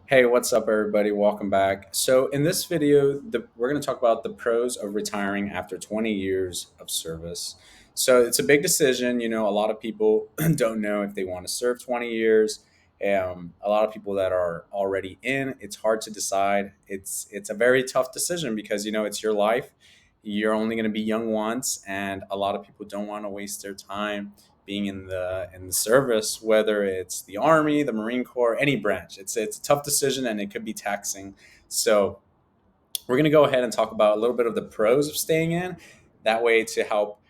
Hey, what's up, everybody? Welcome back. So, in this video, we're going to talk about the pros of retiring after 20 years of service. So, it's a big decision. A lot of people don't know if they want to serve 20 years. A lot of people that are already in, it's hard to decide. It's a very tough decision because it's your life. You're only going to be young once, and a lot of people don't want to waste their time being in the service, whether it's the Army, the Marine Corps, any branch. It's a tough decision and it could be taxing. So we're going to go ahead and talk about a little bit of the pros of staying in. That way to help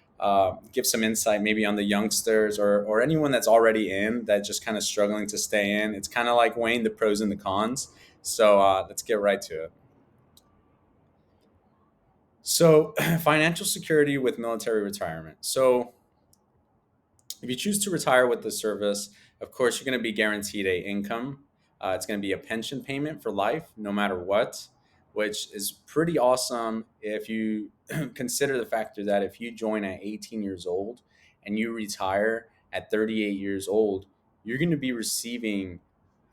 give some insight maybe on the youngsters or anyone that's already in that just kind of struggling to stay in. It's kind of like weighing the pros and the cons. So let's get right to it. So financial security with military retirement. So if you choose to retire with the service, of course, you're going to be guaranteed a income. It's going to be a pension payment for life, no matter what, which is pretty awesome if you consider the factor that if you join at 18 years old and you retire at 38 years old, you're going to be receiving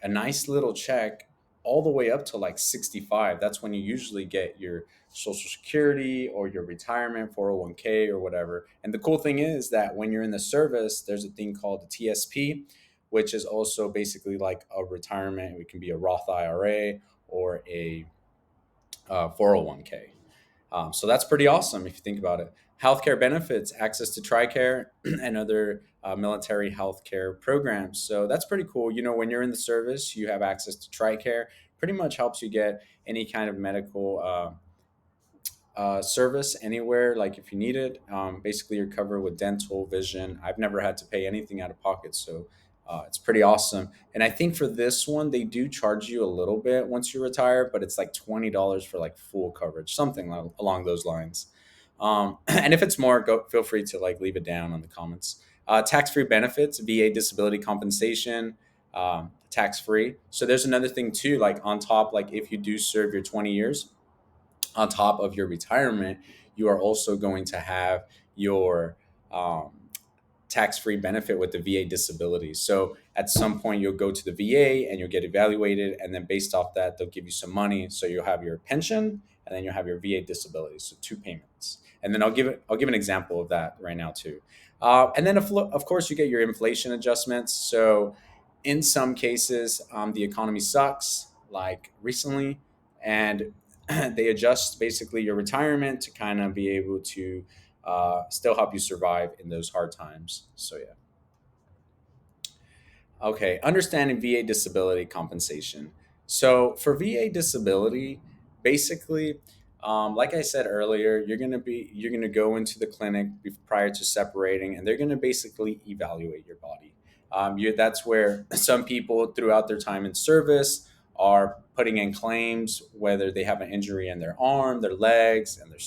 a nice little check all the way up to like 65. That's when you usually get your social security or your retirement 401k or whatever. And the cool thing is that when you're in the service, there's a thing called the TSP, which is also basically like a retirement. It can be a Roth IRA or a 401k. So that's pretty awesome if you think about it. Healthcare benefits, access to TRICARE and other military healthcare programs. So that's pretty cool. When you're in the service, you have access to TRICARE. Pretty much helps you get any kind of medical service anywhere, like if you need it. Basically, you're covered with dental, vision. I've never had to pay anything out of pocket, so it's pretty awesome. And I think for this one, they do charge you a little bit once you retire, but it's like $20 for like full coverage, something along those lines. And if it's more, go feel free to like leave it down on the comments. Tax-free benefits, VA disability compensation, tax-free. So there's another thing too, like on top, like if you do serve your 20 years on top of your retirement, you are also going to have your um, tax-free benefit with the VA disability. So at some point, you'll go to the VA and you'll get evaluated, and then based off that, they'll give you some money. So you'll have your pension, and then you'll have your VA disability. So two payments. And then I'll give an example of that right now too. And then of course you get your inflation adjustments. So in some cases, the economy sucks, like recently, and they adjust basically your retirement to kind of be able to still help you survive in those hard times. So yeah. Okay, understanding VA disability compensation. So for VA disability, basically, like I said earlier, you're gonna go into the clinic prior to separating, and they're gonna basically evaluate your body. That's where some people throughout their time in service are putting in claims whether they have an injury in their arm, their legs, and their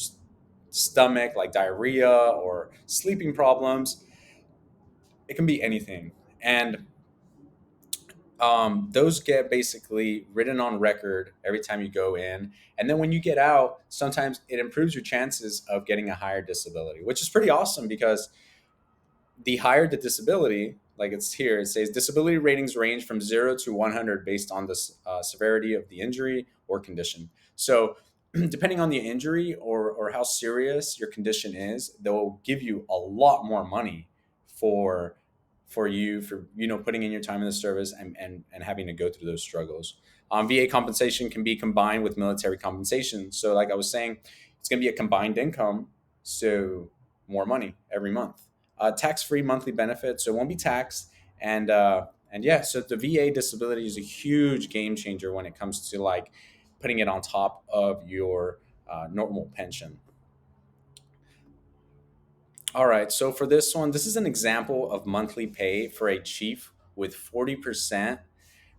stomach, like diarrhea or sleeping problems. It can be anything, and those get basically written on record every time you go in. And then when you get out, sometimes it improves your chances of getting a higher disability, which is pretty awesome because the higher the disability, like it's here, it says disability ratings range from 0 to 100 based on the severity of the injury or condition. So, depending on the injury or how serious your condition is, they'll give you a lot more money for for putting in your time in the service and having to go through those struggles. VA compensation can be combined with military compensation. So, like I was saying, it's going to be a combined income, so more money every month. Tax-free monthly benefit, so it won't be taxed. And yeah, so the VA disability is a huge game changer when it comes to like putting it on top of your normal pension. All right, so for this one, this is an example of monthly pay for a chief with 40%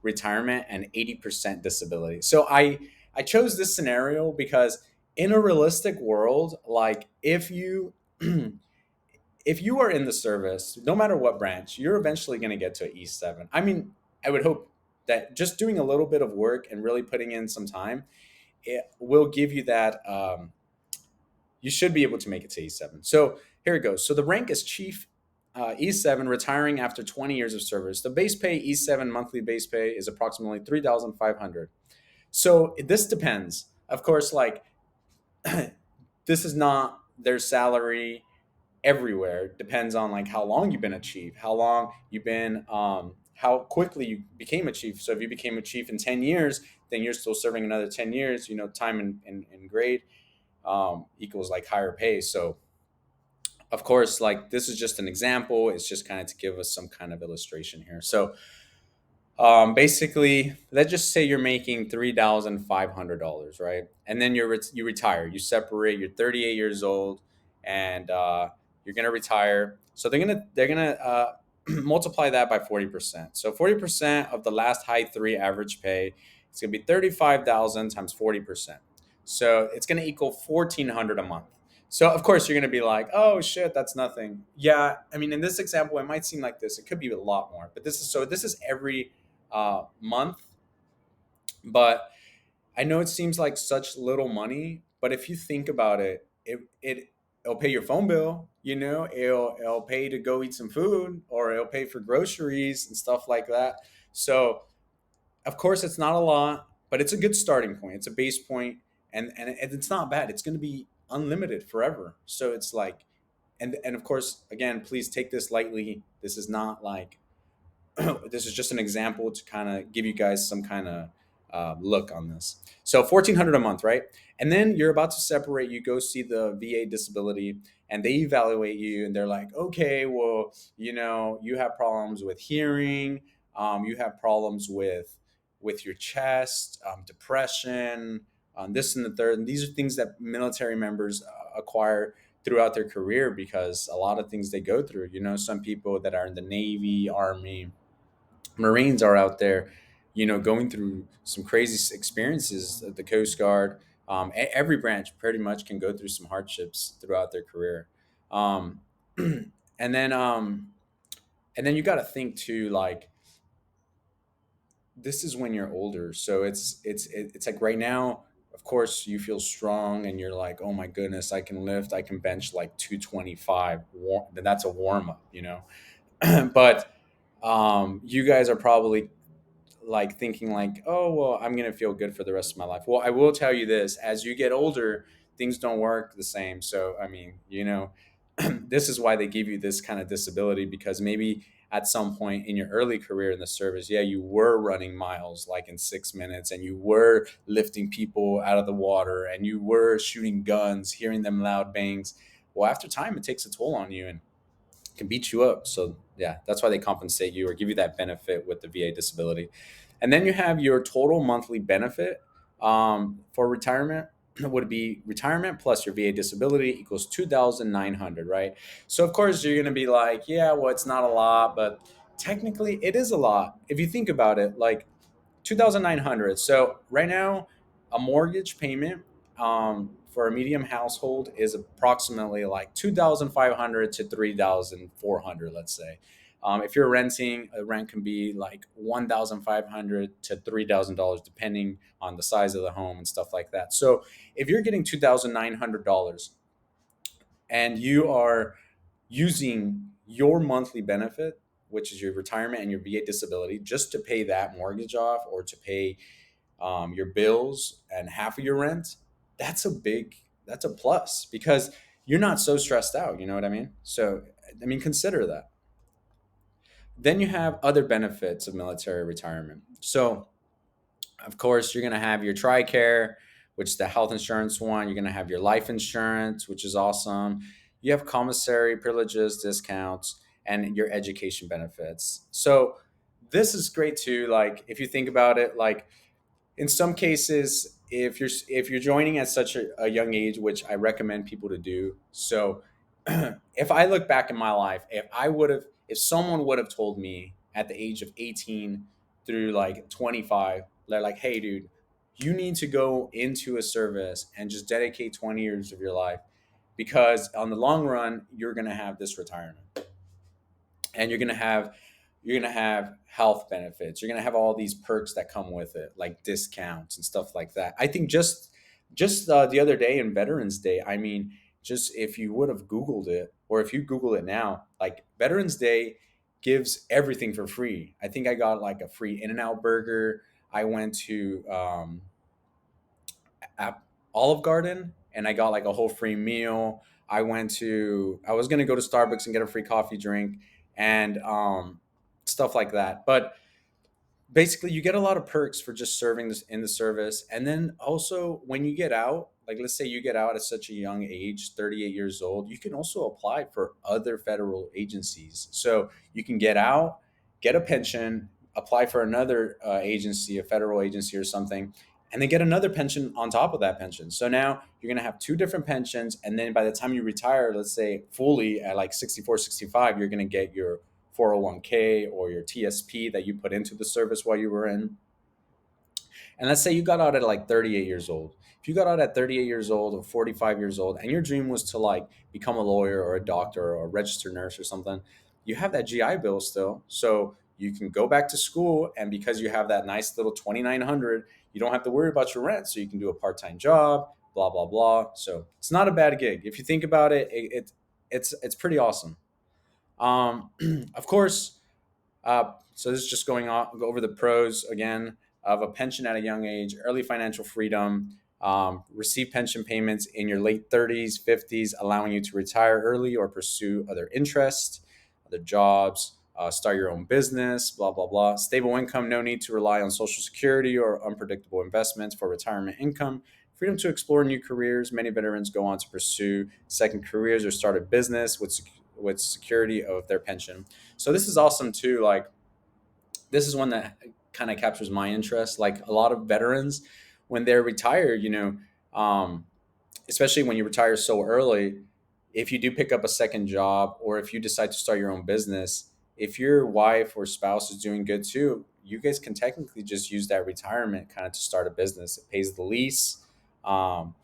retirement and 80% disability. So I chose this scenario because in a realistic world, like if you are in the service, no matter what branch, you're eventually going to get to an E7. I mean, I would hope that just doing a little bit of work and really putting in some time, it will give you that. You should be able to make it to E7. So here it goes. So the rank is chief E7 retiring after 20 years of service. The base pay E7 monthly base pay is approximately 3,500. So this depends. Of course, like this is not their salary everywhere. Depends on like how long you've been a chief, how long you've been, how quickly you became a chief. So if you became a chief in 10 years, then you're still serving another 10 years. Time and grade equals like higher pay. So of course, like this is just an example. It's just kind of to give us some kind of illustration here. So basically, let's just say you're making $3,500, right? And then you retire. You separate. You're 38 years old, and you're gonna retire. So they're gonna multiply that by 40%. So 40% of the last high three average pay, it's gonna be 35,000 times 40%. So it's gonna equal 1,400 a month. So of course you're gonna be like, oh shit, that's nothing. Yeah, I mean in this example, it might seem like this. It could be a lot more, but this is every month. But I know it seems like such little money, but if you think about it, it'll pay your phone bill. It'll pay to go eat some food, or it'll pay for groceries and stuff like that. So of course, it's not a lot, but it's a good starting point. It's a base point, and it's not bad. It's going to be unlimited forever. So it's like, and of course, again, please take this lightly. This is not like this is just an example to kind of give you guys some kind of look on this. So 1,400 a month, right? And then you're about to separate. You go see the VA disability, and they evaluate you, and they're like, okay, well, you have problems with hearing, you have problems with your chest, depression, this and the third. And these are things that military members acquire throughout their career because a lot of things they go through. Some people that are in the Navy, Army, Marines are out there, going through some crazy experiences. The Coast Guard, every branch pretty much can go through some hardships throughout their career. Um, and then, um, and then you got to think too, like this is when you're older, so it's like right now. Of course, you feel strong, and you're like, oh my goodness, I can lift, I can bench like 225. Then that's a warm up. But you guys are probably like thinking like, oh well, I'm gonna feel good for the rest of my life. Well, I will tell you this: as you get older, things don't work the same. So I mean, this is why they give you this kind of disability, because maybe at some point in your early career in the service, yeah, you were running miles like in 6 minutes, and you were lifting people out of the water, and you were shooting guns, hearing them loud bangs. Well, after time, it takes a toll on you, and can beat you up. So yeah, that's why they compensate you or give you that benefit with the VA disability. And then you have your total monthly benefit for retirement would be retirement plus your VA disability equals 2,900, right? So of course you're going to be like, yeah, well, it's not a lot, but technically it is a lot. If you think about it, like 2,900. So right now, a mortgage payment for a medium household is approximately like 2,500 to 3,400. Let's say, if you're renting, a rent can be like 1,500 to $3,000 depending on the size of the home and stuff like that. So if you're getting $2,900 and you are using your monthly benefit, which is your retirement and your VA disability, just to pay that mortgage off or to pay your bills and half of your rent, that's a plus because you're not so stressed out. You know what I mean? So, I mean, consider that. Then you have other benefits of military retirement. So, of course, you're going to have your TRICARE, which is the health insurance one. You're going to have your life insurance, which is awesome. You have commissary privileges, discounts, and your education benefits. So this is great too. Like if you think about it, like in some cases, if you're joining at such a young age, which I recommend people to do. So if I look back in my life, if someone would have told me at the age of 18 through like 25, they're like, hey dude, you need to go into a service and just dedicate 20 years of your life, because on the long run you're going to have this retirement, and you're gonna have health benefits. You're gonna have all these perks that come with it, like discounts and stuff like that. I think just the other day in Veterans Day, I mean, just if you would have Googled it, or if you Google it now, Like Veterans Day gives everything for free. I think I got like a free In-N-Out burger. I went to Olive Garden and I got like a whole free meal. I was going to go to Starbucks and get a free coffee drink and stuff like that. But basically you get a lot of perks for just serving this in the service. And then also when you get out, like let's say you get out at such a young age, 38 years old, you can also apply for other federal agencies. So you can get out, get a pension, apply for another agency, a federal agency or something, and then get another pension on top of that pension. So now you're going to have two different pensions. And then by the time you retire, let's say fully at like 64, 65, you're going to get your 401k or your TSP that you put into the service while you were in. And let's say you got out at like 38 years old. If you got out at 38 years old or 45 years old and your dream was to like become a lawyer or a doctor or a registered nurse or something, you have that GI Bill still. So you can go back to school, and because you have that nice little 2,900, you don't have to worry about your rent. So you can do a part-time job, blah blah blah. So it's not a bad gig. If you think about it, it's pretty awesome. Um, of course, so this is just going on go over the pros again of a pension at a young age, early financial freedom, receive pension payments in your late 30s, 50s, allowing you to retire early or pursue other interests, other jobs, start your own business, blah, blah, blah. Stable income, no need to rely on Social Security or unpredictable investments for retirement income. Freedom to explore new careers. Many veterans go on to pursue second careers or start a business with security of their pension. So this is awesome too. Like this is one that kind of captures my interest. Like a lot of veterans, when they're retired, especially when you retire so early, if you do pick up a second job or if you decide to start your own business, if your wife or spouse is doing good too, you guys can technically just use that retirement kind of to start a business. It pays the lease, um,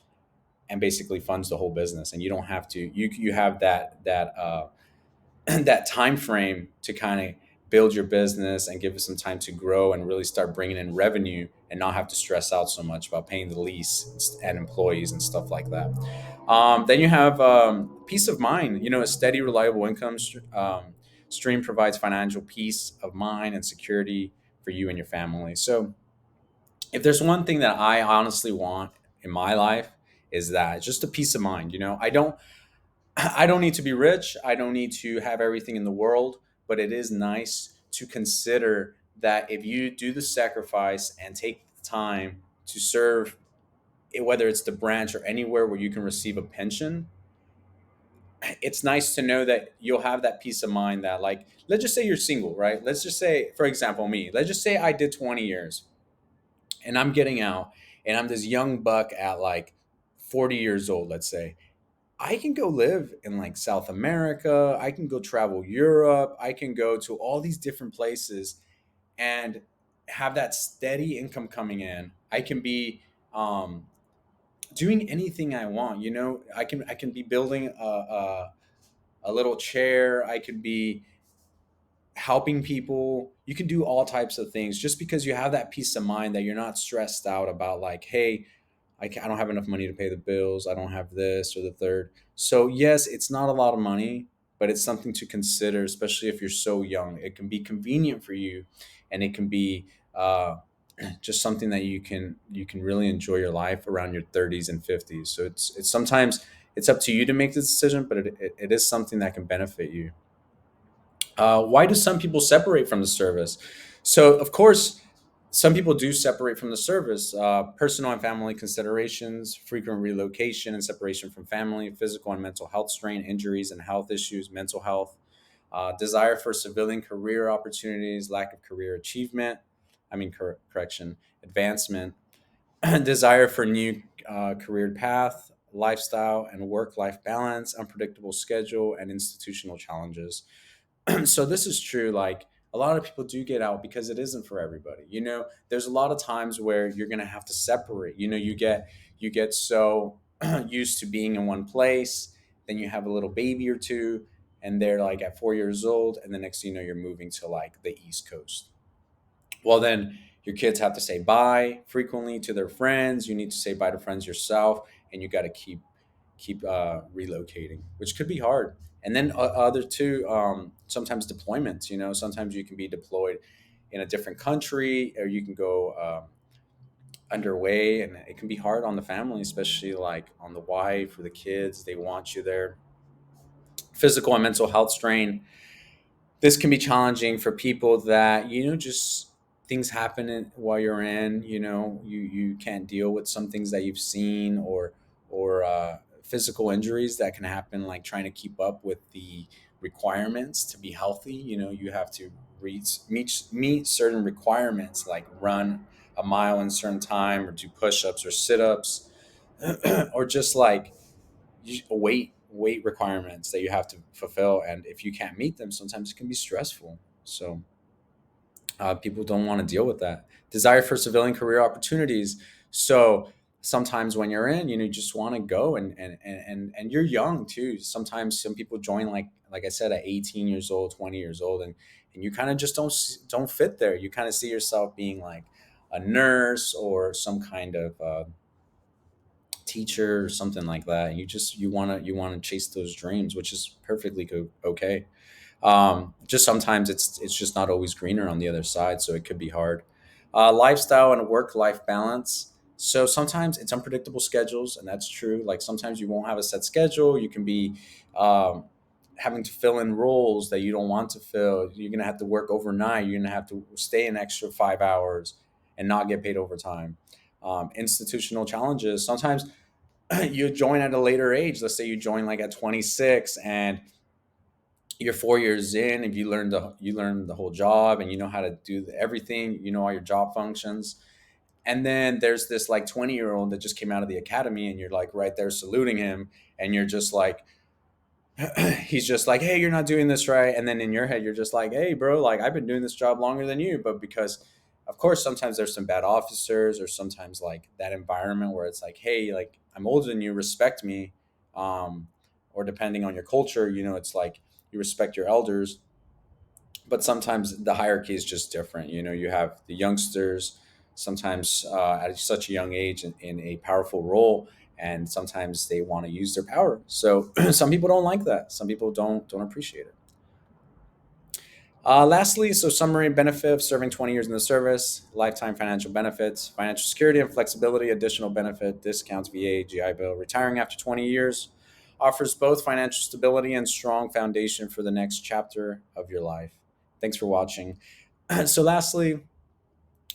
and basically funds the whole business, and you don't have to. You have that that time frame to kind of build your business and give it some time to grow and really start bringing in revenue and not have to stress out so much about paying the lease and employees and stuff like that. Then you have peace of mind. A steady, reliable income stream provides financial peace of mind and security for you and your family. So, if there's one thing that I honestly want in my life, is that just a peace of mind. I don't need to be rich. I don't need to have everything in the world, but it is nice to consider that if you do the sacrifice and take the time to serve, whether it's the branch or anywhere where you can receive a pension, it's nice to know that you'll have that peace of mind that, like, let's just say you're single, right? Let's just say, for example, me, let's just say I did 20 years and I'm getting out and I'm this young buck at like 40 years old, let's say. I can go live in like South America. I can go travel Europe. I can go to all these different places and have that steady income coming in. I can be um, doing anything I want. I can be building a little chair. I could be helping people. You can do all types of things just because you have that peace of mind that you're not stressed out about, like, hey, I don't have enough money to pay the bills. I don't have this or the third. So, yes, it's not a lot of money, but it's something to consider, especially if you're so young. It can be convenient for you, and it can be just something that you can really enjoy your life around your 30s and 50s. So it's sometimes it's up to you to make this decision, but it is something that can benefit you. Why do some people separate from the service? So, of course, some people do separate from the service. Personal and family considerations, frequent relocation and separation from family, physical and mental health strain, injuries and health issues, mental health, desire for civilian career opportunities, lack of career achievement, correction, advancement, desire for new career path, lifestyle and work life balance, unpredictable schedule, and institutional challenges. So this is true. Like a lot of people do get out because it isn't for everybody. There's a lot of times where you're going to have to separate. You get so used to being in one place, then you have a little baby or two, and they're like at 4 years old, and the next thing you know, you're moving to like the East Coast. Well, then your kids have to say bye frequently to their friends. You need to say bye to friends yourself, and you got to keep relocating, which could be hard. And then other two, sometimes deployments. Sometimes you can be deployed in a different country, or you can go underway, and it can be hard on the family, especially like on the wife or the kids. They want you there. Physical and mental health strain. This can be challenging for people that just things happen while you're in. You can't deal with some things that you've seen, or physical injuries that can happen, like trying to keep up with the requirements to be healthy. You have to meet certain requirements, like run a mile in a certain time, or do push-ups or sit-ups, or just like weight requirements that you have to fulfill. And if you can't meet them, sometimes it can be stressful. So people don't want to deal with that. Desire for civilian career opportunities. So sometimes when you're in, you just want to go, and you're young too. Sometimes some people join, like I said, at 18 years old, 20 years old, and you kind of just don't fit there. You kind of see yourself being like a nurse or some kind of teacher or something like that. You want to chase those dreams, which is perfectly okay. Just sometimes it's just not always greener on the other side, so it could be hard. Lifestyle and work life balance. So sometimes it's unpredictable schedules, and that's true. Like sometimes you won't have a set schedule. You can be um, having to fill in roles that you don't want to fill. You're gonna have to work overnight. You're gonna have to stay an extra 5 hours and not get paid overtime. Institutional challenges. Sometimes you join at a later age. Let's say you join like at 26, and you're 4 years in. If you learn the whole job, and you know how to do everything, all your job functions. And then there's this like 20-year-old that just came out of the academy, and you're like right there saluting him, and you're just like, he's just like, hey, you're not doing this right. And then in your head, you're just like, hey, bro, like I've been doing this job longer than you. But because, of course, sometimes there's some bad officers, or sometimes like that environment where it's like, hey, like I'm older than you, respect me. Or depending on your culture, it's like you respect your elders. But sometimes the hierarchy is just different. You have the youngsters, sometimes at such a young age, in a powerful role, and sometimes they want to use their power. So some people don't like that. Some people don't appreciate it. Lastly, so summary benefit of serving 20 years in the service: lifetime financial benefits, financial security and flexibility, additional benefit, discounts, VA, GI Bill. Retiring after 20 years offers both financial stability and strong foundation for the next chapter of your life. Thanks for watching. So lastly,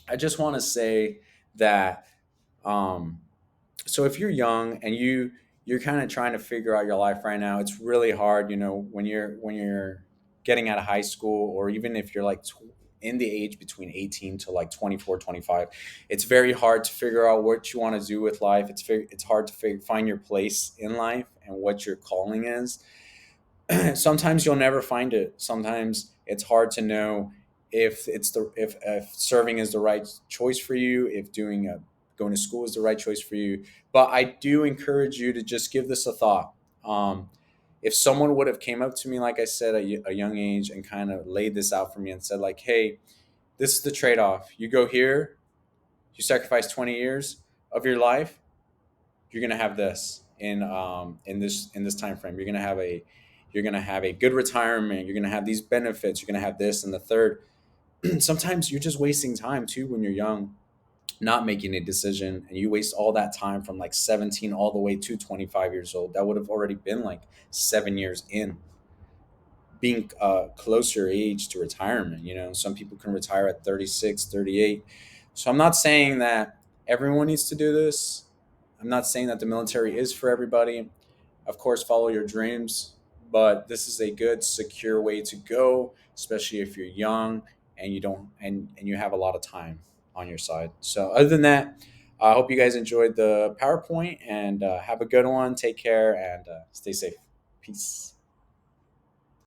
I just want to say that um, so if you're young and you're kind of trying to figure out your life right now, it's really hard. When you're getting out of high school, or even if you're like in the age between 18 to like 24, 25, it's very hard to figure out what you want to do with life. It's hard to find your place in life and what your calling is. Sometimes you'll never find it. Sometimes it's hard to know if serving is the right choice for you, if going to school is the right choice for you. But I do encourage you to just give this a thought. If someone would have came up to me, like I said, a young age, and kind of laid this out for me and said like, hey, this is the trade-off. You go here, you sacrifice 20 years of your life, you're gonna have this in this time frame. You're gonna have a good retirement. You're gonna have these benefits. You're gonna have this and the third. Sometimes you're just wasting time too when you're young, not making a decision, and you waste all that time from like 17 all the way to 25 years old. That would have already been like 7 years in, being closer age to retirement. Some people can retire at 36, 38. So I'm not saying that everyone needs to do this. I'm not saying that the military is for everybody. Of course, follow your dreams, but this is a good, secure way to go, especially if you're young and you don't and you have a lot of time on your side. So other than that, I hope you guys enjoyed the PowerPoint, and have a good one. Take care, and stay safe. Peace.